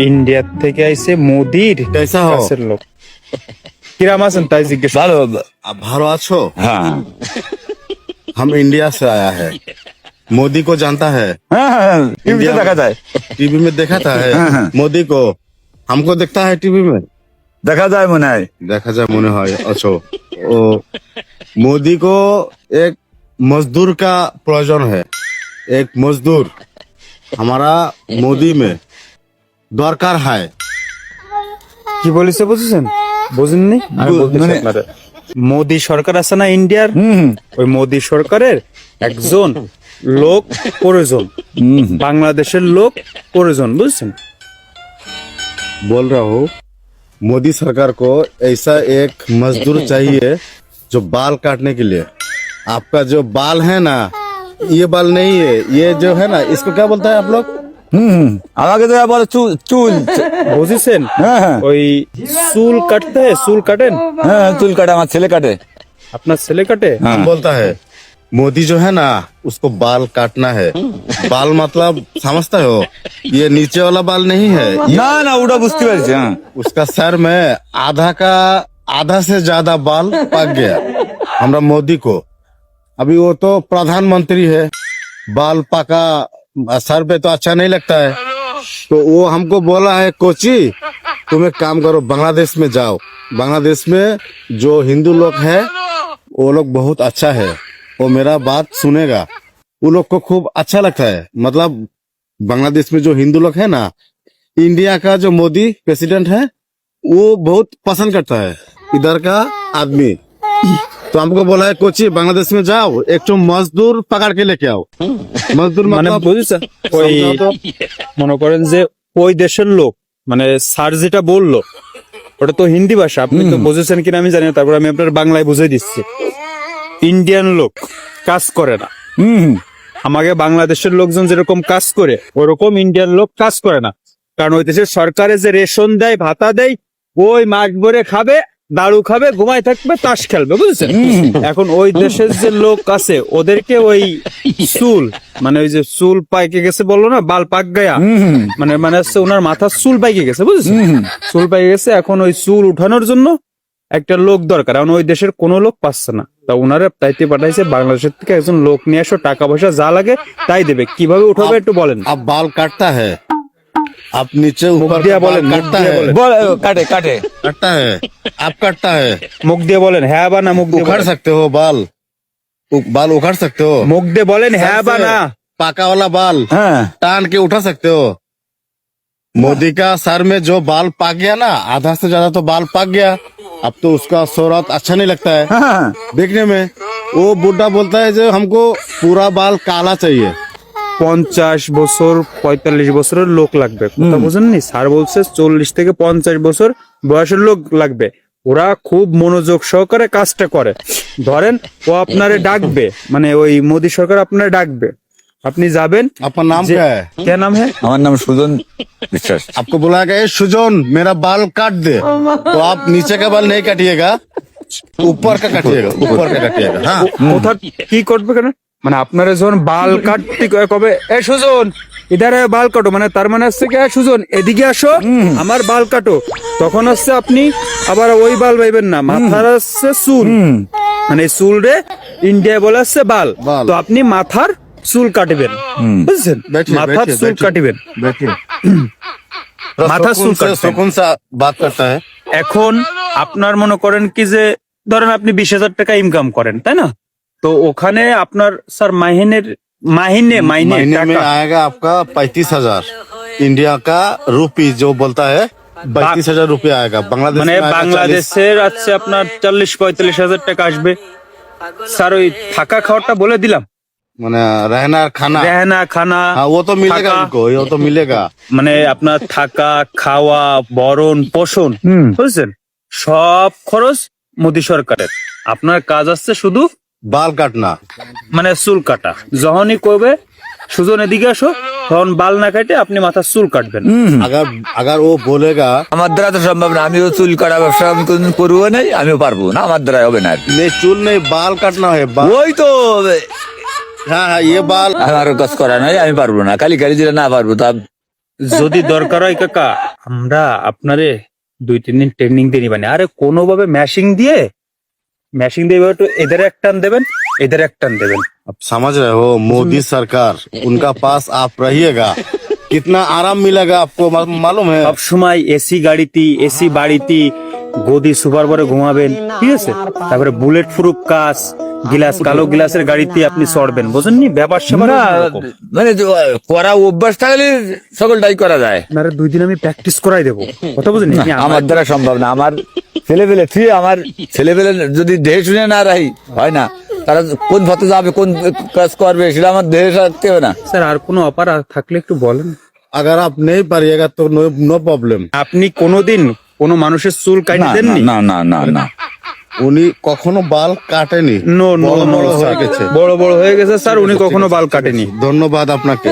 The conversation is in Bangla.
ইন্ডিয়া থেকে আইছে মোদির कैसा हो কাছের লোক। কিরাম আছেন তাই জিজ্ঞেস। ভালো। आप भारो अच्छो হ্যাঁ हम इंडिया से आया है मोदी को जानता है হ্যাঁ হ্যাঁ, টিভিতে দেখা যায় टीवी में देखा था है हाँ, हाँ। मोदी को हमको देखता है टीवी में দেখা যায় মনে হয়। देखा जाए मुने है अच्छो ओ मोदी को एक मजदूर का प्रयोजन है एक मजदूर हमारा मोदी में दरकार है কি বলিছে বুঝছেন? বুঝেননি? আমি বলতেছি মানে- আপনারে। মোদি সরকার আছে না ইন্ডিয়ার, ওই মোদি সরকারের একজন লোক প্রয়োজন, বাংলাদেশের লোক প্রয়োজন, বুঝছেন? बोल रहा हूँ मोदी सरकार को ऐसा एक मजदूर चाहिए जो बाल काटने के लिए आपका जो बाल है ना ये बाल नहीं है ये जो है ना इसको क्या बोलता है आप लोग আমাকে তো বলে চুল চুল। বুঝেছেন? হ্যাঁ হ্যাঁ ওই চুল কাটতে হয়, চুল কাটেন? হ্যাঁ, চুল কাটে আমার ছেলে কাটে। আপনার ছেলে কাটে? हाँ। बोलता है मोदी जो है ना उसको बाल काटना है बाल मतलब समझता हो ये नीचे वाला बाल नहीं है ये না না, ওটা বুঝতে পারছি। হ্যাঁ उसका सर में आधा से ज्यादा बाल पक गया हमरा मोदी को अभी वो तो प्रधानमंत्री है बाल पका सर पे तो अच्छा नहीं लगता है तो वो हमको बोला है कोची तुम एक काम करो बांग्लादेश में जाओ बांग्लादेश में जो हिंदू लोग है वो लोग बहुत अच्छा है वो मेरा बात सुनेगा वो लोग को खूब अच्छा लगता है मतलब बांग्लादेश में जो हिंदू लोग है ना इंडिया का जो मोदी प्रेसिडेंट है वो बहुत पसंद करता है इधर का आदमी तो हमको बोला है कोची बांग्लादेश में जाओ एक तो मजदूर पकड़ के लेके आओ मजदूर মানে मतलब বুঝেছেন, ওই समझाओ तो। মনে করেন যে ওই দেশের লোক, মানে স্যার যেটা বললো ওটা তো হিন্দি ভাষা, আপনি তো বুঝেছেন কিনা আমি জানি না, তারপর আমি আপনার বাংলায় বুঝাই দিচ্ছি। ইন্ডিয়ান লোক কাজ করে না, আমাকে বাংলাদেশের লোকজন যেরকম কাজ করে ওরকম ইন্ডিয়ান লোক কাজ করে না, কারণ ওই দেশের সরকারে যে রেশন দেয়, ভাতা দেয়, ওই মাস ভরে খাবে, দারু খাবে, ঘুমায় থাকবে, তাস খেলবে, বুঝেছেন? এখন ওই দেশের যে লোক আছে ওদেরকে ওই চুল, মানে ওই যে চুল পাইকে গেছে বললো না, বাল পাক গায়া, মানে মানে হচ্ছে ওনার মাথার চুল পাইকে গেছে, বুঝেছেন? চুল পাইকে গেছে, এখন ওই চুল উঠানোর জন্য একটা লোক দরকার, এখন ওই দেশের কোনো লোক পাচ্ছে না, তা ওনারা তাইতে পাঠাইছে বাংলাদেশের থেকে একজন লোক নিয়ে আসো, টাকা পয়সা যা লাগে তাই দেবে, কিভাবে উঠাবে একটু বলেন। अब बाल काटता है आप नीचे ऊपर दिया का बाल बोले, मुख काटता दिया है बोले। বলে কাটে কাটে। काटता है आप काटता है মুখ দিয়ে বলেন হ্যাঁ বা না, মুখ দিয়ে उखाड़ বলেন। सकते हो बाल उखाड़ सकते हो মুখ দিয়ে বলেন হ্যাঁ বা না। पाका वाला बाल হ্যাঁ टान के उठा सकते हो मोदी का सर में जो बाल पक गया ना आधा से ज्यादा तो बाल पक गया अब तो उसका सूरत अच्छा नहीं लगता है হ্যাঁ देखने में वो बुढ़ा बोलता है जो हमको पूरा बाल काला चाहिए 50 বছর 45 বছরের লোক লাগবে, কথা বুঝেননি? স্যার বলছে 40 থেকে 50 বছর বয়সের লোক লাগবে, ওরা খুব মনোযোগ সহকারে কাজটা করে। ধরেন ও আপনারে ডাকবে, মানে ওই মোদি সরকার আপনারে ডাকবে, আপনি যাবেন। आपका नाम जे- क्या है क्या नाम है? আমার नाम সুজন বিশ্বাস। आपको बुलाया गया सुजन मेरा बाल काट दे तो आप नीचे का बाल नहीं काटिएगा ऊपर का काटिएगा ऊपर का काटिएगा हाँ কোথা কি করবে কেন, মানে আপনারা যখন বাল কাটতে কবে এ সুজন ইধারে বাল কাটো, মানে তার মানে হচ্ছে কি, সুজন এদিকে আসো আমার বাল কাটো, তখন হচ্ছে আপনি আবার ওই বাল পাইবেন না, মাথার হচ্ছে চুল, মানে চুল রে ইন্ডিয়া বলে হচ্ছে বাল, বাল। তো আপনি মাথার চুল কাটবেন, বুঝছেন? बैठिए মাথার बैठिए চুল কাটবেন, बैठिए মাথার চুল सुकून से काटবেন। सुकून सा बात करता है এখন আপনার মনে করেন কি যে ধরেন আপনি 20,000 টাকা ইনকাম করেন, তাই না? তো ওখানে আপনার স্যার মাহিনে महीने में টাকা आएगा आपका 35,000 इंडिया का रूपी जो बोलता है 32,000 रुपये आएगा बांग्लादेश মানে में आएगा 40। বাংলাদেশের আছে আপনার 40-45,000 টাকা আসবে। স্যার ওই থাকা খাওয়াটা বলে দিলাম, माने रहना खाना রেহানা খানা, हाँ वो तो मिलेगा থাকা, इनको वो तो मिलेगा মানে আপনার থাকা খাওয়া বরণ পোষণ, বুঝছেন? সব খরচ মোদি সরকারের। আপনার কাজ আছে শুধু बाल काटना মানে চুল কাটা, যখনই কবে সুজন এদিকে আসো তখন বাল না কাটে আপনি মাথার চুল কাটবেন। अगर अगर वो बोलेगा আমার দ্বারা তো সম্ভব না, আমিও চুল কাটা ব্যবসা আমি কোনদিন করবো নাই, আমিও পারবো না, আমার দ্বারা হবে না। नहीं चूल नहीं बाल काटना है बाल ওই তো हाँ हाँ ये बाल আমার কাজ করা নাই, আমি পারবো না, খালি খালি যেটা না পারবো তা যদি দরকার হয় কাকা আমরা আপনারে 2-3 দিন ট্রেনিং দিয়ে নিবানি। আরে কোনোভাবে ম্যাশিং দিয়ে এবার একটু এদের এক টান দেবেন, এদের এক টান দেবেন। अब समझ रहे हो, मोदी सरकार उनका पास आप रहिएगा, कितना आराम मिलेगा आपको मालूम है। সব সময় এসি গাড়িতে, এসি বাড়িতে গদি সুপার করে ঘুমাবেন, ঠিক আছে? তারপরে বুলেট প্রুফ কাচ, গিলাস, কালো গ্লাসের গাড়িতে আপনি চড়বেন, বুঝেননি? ব্যাপার স্যাপার না এরকম। মানে করা অভ্যাস থাকলে সকলটাই করা যায়। আপনারা 2 দিন আমি প্র্যাকটিস করাই দেবো, কথা বুঝেন? আমার দ্বারা সম্ভব না। আমার ছেলেপেলে আমার ছেলেপেলে যদি দেহে শুনে না রাহি হয় না, তারা কোন পথে যাবে, কোন কাজ করবে, সেটা আমার দেহে থাকতে হবে না। স্যার আর কোনো অফার থাকলে একটু বলেন। अगर आप नहीं पारिएगा तो नो प्रॉब्लम। আপনি কোনোদিন কোনো মানুষের চুল কাটি না দেননি? না না না না উনি কখনো বাল কাটেনি, নো নো বড় নো বড় হয়ে স্যার, গেছে। বড় বড় হয়ে গেছে স্যার, উনি কখনো বাল কাটেনি। ধন্যবাদ আপনাকে।